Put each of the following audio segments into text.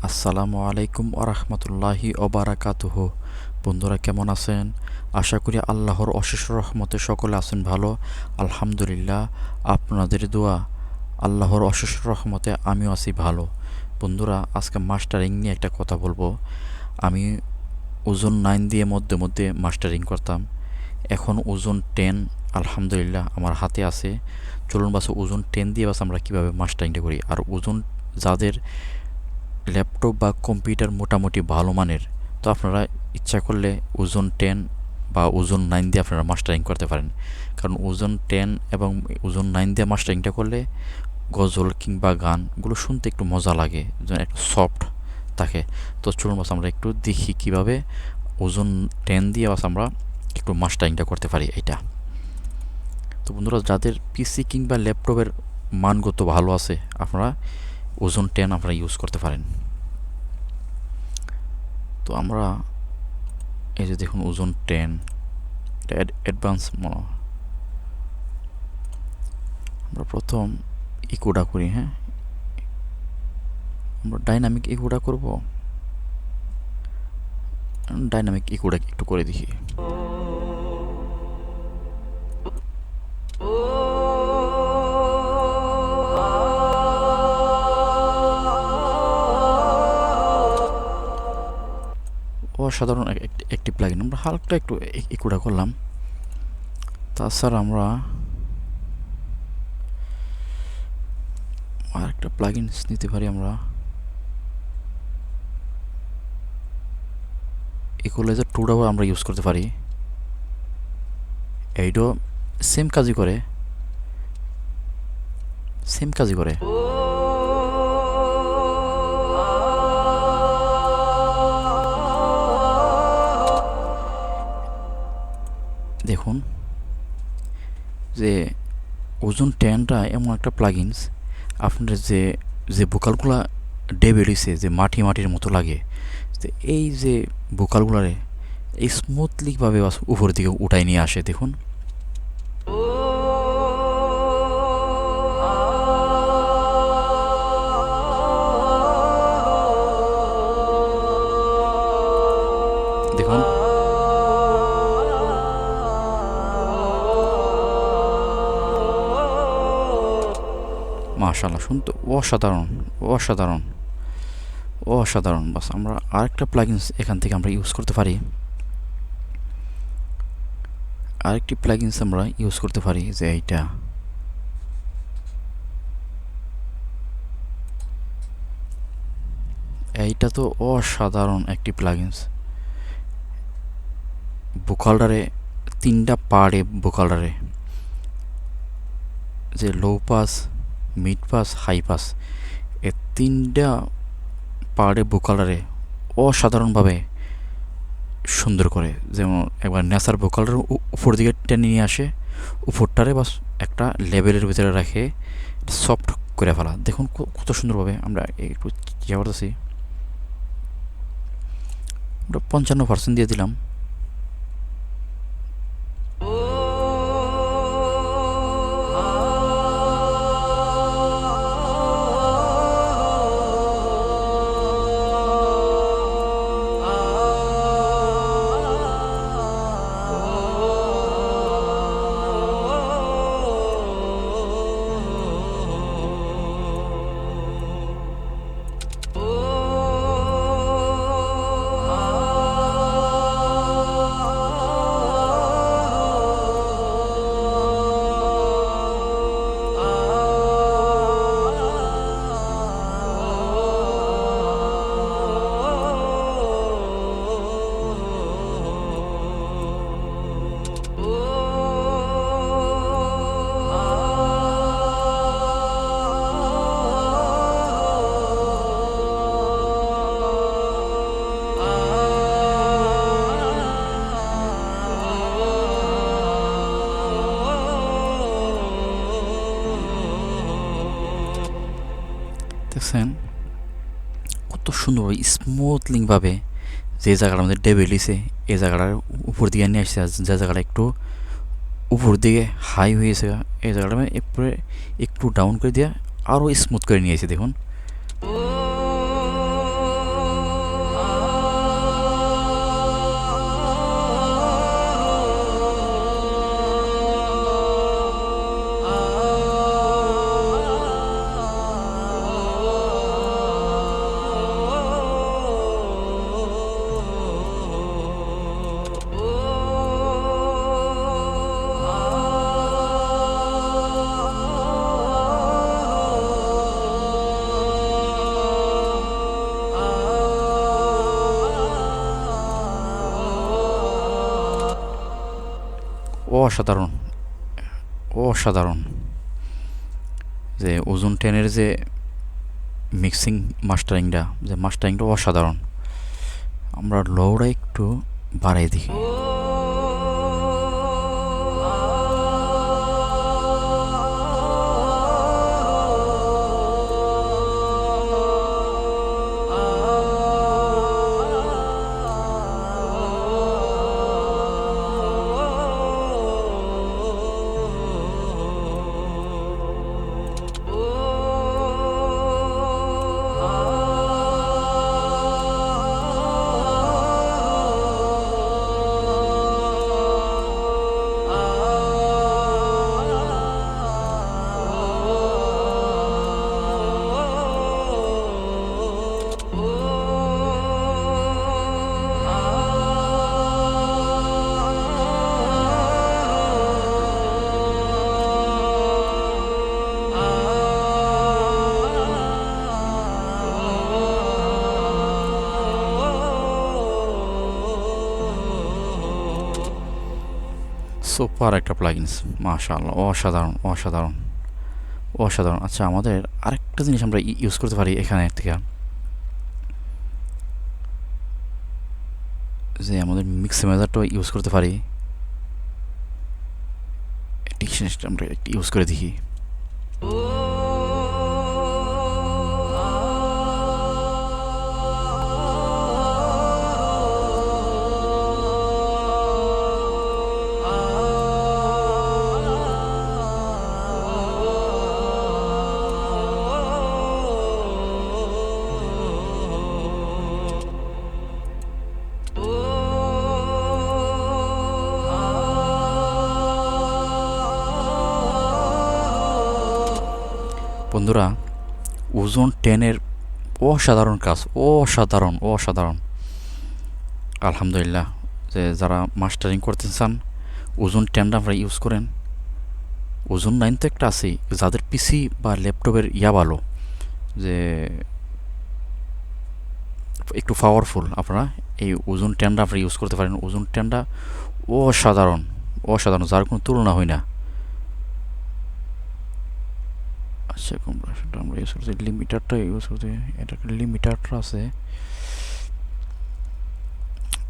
আসসালামু আলাইকুম ওরহমতুল্লাহি ওবারাকাতুহ। বন্ধুরা কেমন আছেন? আশা করি আল্লাহর অশেষ রহমতে সকলে আছেন ভালো। আলহামদুলিল্লাহ, আপনাদের দোয়া, আল্লাহর অশেষ রহমতে আমিও আছি ভালো। বন্ধুরা, আজকে মাস্টারিং নিয়ে একটা কথা বলবো। আমি ওজন 9 দিয়ে মধ্যে মধ্যে মাস্টারিং করতাম। এখন ওজন 10 আলহামদুলিল্লাহ আমার হাতে আছে। চলুন বাস ওজন 10 দিয়ে বাস আমরা কীভাবে মাস্টারিংটা করি। আর ওজন যাদের ল্যাপটপ বা কম্পিউটার মোটামুটি ভালো মানের, তো আপনারা ইচ্ছা করলে ওজন 10 বা ওজন 9 দিয়ে আপনারা মাস্টারিং করতে পারেন। কারণ ওজন 10 এবং ওজন 9 দিয়ে মাস্টারিংটা করলে গজল কিংবা গানগুলো শুনতে একটু মজা লাগে, যেন একটু সফট থাকে। তো চলুন বাস আমরা একটু দেখি কিভাবে ওজন 10 দিয়ে বাস আমরা একটু মাস্টারিংটা করতে পারি এটা। তো বন্ধুরা, যাদের পিসি কিংবা ল্যাপটপের মানগত ভালো আছে, আপনারা ওজন 10 আপনারা ইউজ করতে পারেন। তো আমরা এই যে দেখুন ওজন 10, এটা অ্যাডভান্স মনে হয়। আমরা প্রথম ইকোটা করি। হ্যাঁ, আমরা ডাইনামিক ইকোটা করব। ডাইনামিক ইকোটা একটু করে দেখি। অসাধারণ একটি প্লাগইন। আমরা হালকা একটু ইকোটা করলাম। তাছাড়া আমরা আর একটা প্লাগইন নিতে পারি। আমরা ইকুয়ালাইজার 2টাও আমরা ইউজ করতে পারি। এইটাও সেম কাজই করে, সেম কাজই করে। দেখুন যে ওজন 10টা এমন একটা প্লাগইনস, আপনার যে যে ভোকালগুলা ডেবেলিছে যে মাটির মতো লাগে, তো এই যে ভোকালগুলারে এই স্মুথলিভাবে উপরের দিকে উঠাই নিয়ে আসে। দেখুন দেখুন মাশাআল্লাহ, শুনতে অসাধারণ, অসাধারণ, অসাধারণ। বাস আমরা আরেকটা প্লাগইনস এখান থেকে আমরা ইউজ করতে পারি। আরেকটি প্লাগইনস আমরা ইউজ করতে পারি যে এইটা তো অসাধারণ একটি প্লাগইনস। ভোকালটারে 3টা পার্টে, ভোকালটারে যে low pass, mid pass, high pass, এই 3টা পার্টে ভোকালটারে অসাধারণভাবে সুন্দর করে। যেমন একবার ন্যাচার ভোকালটার উপর দিকে টেনে নিয়ে আসে, উপরটারে বাস একটা লেভেলের ভিতরে রাখে সফট করে ফেলা। দেখুন কত সুন্দরভাবে আমরা একটু ইয়ে করতেছি। আমরা 55% দিয়ে দিলাম। দেখছেন কত সুন্দরভাবে স্মুথলিংভাবে যে জায়গাটা আমাদের ডেবেলিছে এই জায়গাটার উপর দিকে নিয়ে আসছে। যে জায়গাটা একটু উপর দিকে হাই হয়েছে, এই জায়গাটা আমি একটু ডাউন করে দিয়ে আরও স্মুথ করে নিয়েছি। দেখুন অসাধারণ, অসাধারণ। যে ওজন 10-এর যে মিক্সিং মাস্টারিংটা অসাধারণ। আমরা লওটা একটু বাড়াই দিই। সুপার একটা প্লাগইনস, মাশাআল্লাহ, অসাধারণ অসাধারণ অসাধারণ। আচ্ছা, আমাদের আরেকটা জিনিস আমরা ইউজ করতে পারি এখানে থেকে, যে আমাদের মিক্সিমাইজারটা ইউজ করতে পারি। এই জিনিসটা আমরা একটু ইউজ করে দেখি। বন্ধুরা, ওজন 10-এর অসাধারণ কাজ, অসাধারণ অসাধারণ। আলহামদুলিল্লাহ, যে যারা মাস্টারিং করতে চান ওজন 10টা আপনারা ইউজ করেন। ওজন 9 তো একটা আছেই, যাদের পিসি বা ল্যাপটপের ভালো, যে একটু পাওয়ারফুল, আপনারা এই ওজন 10টা আপনারা ইউজ করতে পারেন। ওজন 10টা অসাধারণ অসাধারণ, যার কোনো তুলনা হয় না। আচ্ছা, কম্প্রেশনটা আমরা ইউজ করতে, লিমিটারটা ইউজ করতে, এটা লিমিটারটা আছে।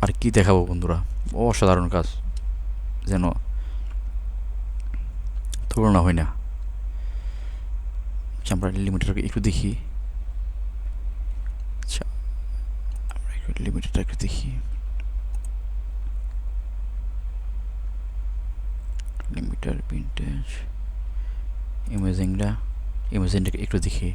আর কি দেখাবো বন্ধুরা, অসাধারণ কাজ, যেন তুলনা হয় না। আচ্ছা, আমরা লিমিটারকে একটু দেখি। আচ্ছা, আমরা একটু লিমিটারটা একটু দেখি। লিমিটার ভিন্টেজ ইমেজিংটাকে একটু দেখি।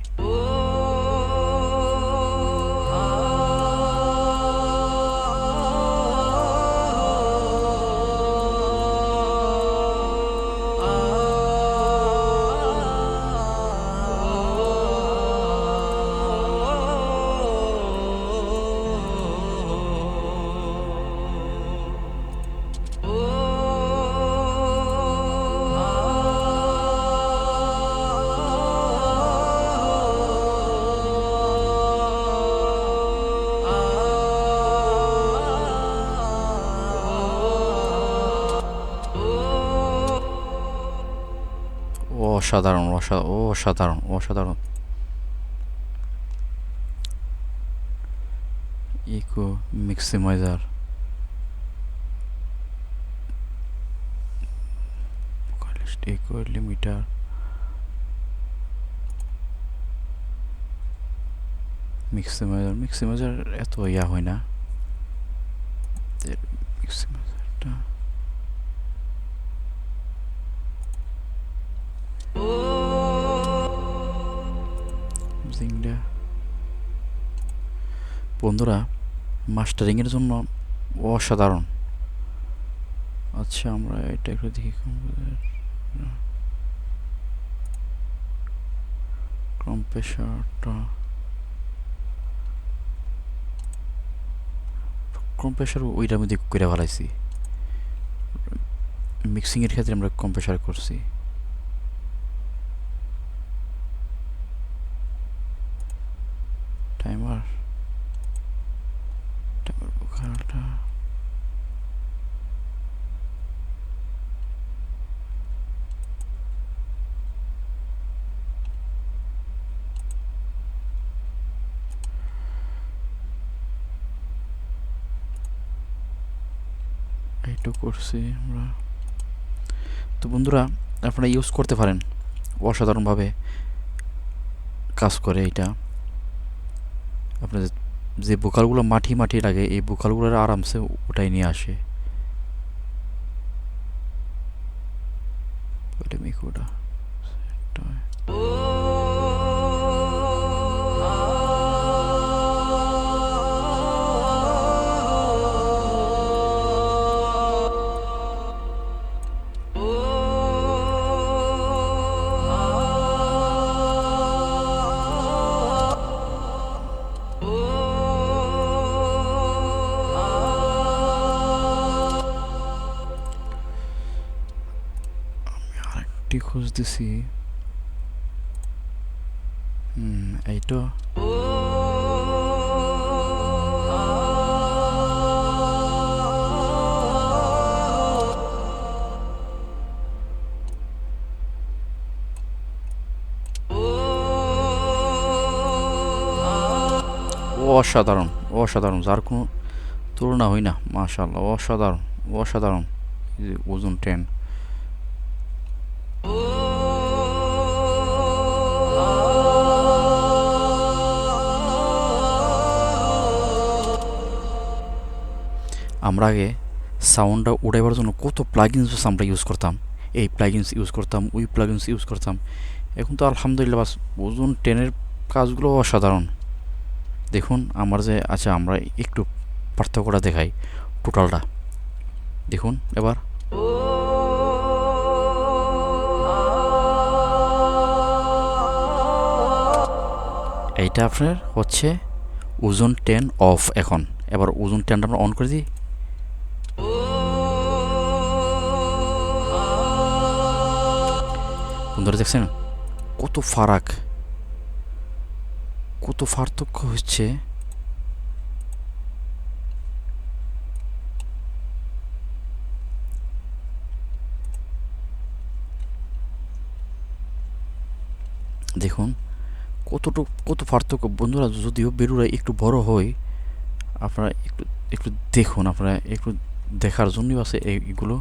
অসাধারণ অসাধারণ অসাধারণ। ইকো মিক্সিমাইজার, ইকো লিমিটার, মিক্সিমাইজার এত হয় না। মিক্সিমাইজারটা বন্ধুরা মাস্টারিংয়ের জন্য অসাধারণ। আচ্ছা, আমরা এটা একটু দেখি। কম্প্রেসার ওইটার মধ্যে করে ফেলাইছি। মিক্সিংয়ের ক্ষেত্রে আমরা কম্প্রেসার করছি। টাইমার বোকালটা এটা করছি আমরা। তো বন্ধুরা আপনারা ইউজ করতে পারেন, অসাধারণভাবে কাজ করে এটা। আপনাদের যে ভোকালগুলো মাটি মাটি লাগে এই ভোকালগুলো আরামসে ওটাই নিয়ে আসে। ওটা আরেকটি খুঁজতেছি। এইটা অসাধারণ, অসাধারণ, যার কোনো তুলনা হয় না। মাশাআল্লাহ, অসাধারণ, অসাধারণ। ওজন 10। আমরা আগে সাউন্ডটা উড়াইবার জন্য কত প্লাগিনস আমরা ইউজ করতাম, এই প্লাগিনস ইউজ করতাম, ওই প্লাগিনস ইউজ করতাম। এখন তো আলহামদুলিল্লাহ বাস ওজন 10-এর কাজগুলো অসাধারণ। দেখুন আমার যে, আচ্ছা আমরা একটু পার্থক্যটা দেখাই টোটালটা। দেখুন এবার এইটা আপনার হচ্ছে ওজন 10 অফ। এখন এবার ওজন 10টা আমরা অন করে দিই। বন্ধুরা দেখছেন কত ফারাক, কত পার্থক্য হচ্ছে। দেখুন কত পার্থক্য বন্ধুরা। যদিও বেরুরা একটু বড় হয়, আপনারা একটু একটু দেখুন, আপনারা একটু দেখার জন্যই আছে এইগুলো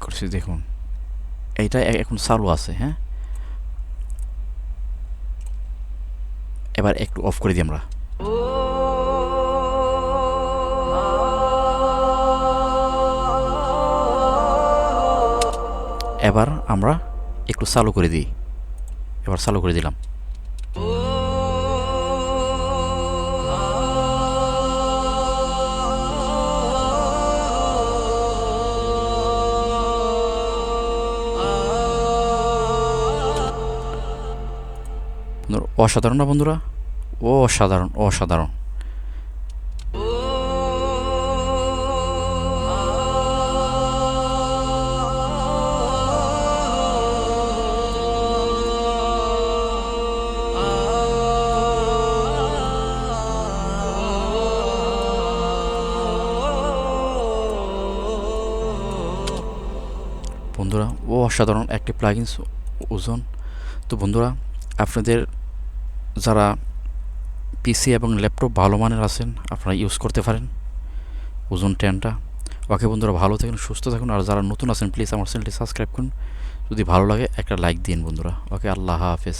করছি। দেখুন এইটা এখন চালু আছে, হ্যাঁ। এবার একটু অফ করে দিই আমরা। এবার আমরা একটু চালু করে দিই। এবার চালু করে দিলাম। অসাধারণ না বন্ধুরা? অসাধারণ, অসাধারণ। বন্ধুরা অসাধারণ একটি প্লাগইনস ওজন। তো বন্ধুরা আপনাদের যারা পিসি এবং ল্যাপটপ ভালো মানের আছেন আপনারা ইউজ করতে পারেন ওজন 10টা। ওকে বন্ধুরা, ভালো থাকুন, সুস্থ থাকুন। আর যারা নতুন আছেন প্লিজ আমার চ্যানেলটি সাবস্ক্রাইব করুন। যদি ভালো লাগে একটা লাইক দিন বন্ধুরা। ওকে, আল্লাহ হাফেজ।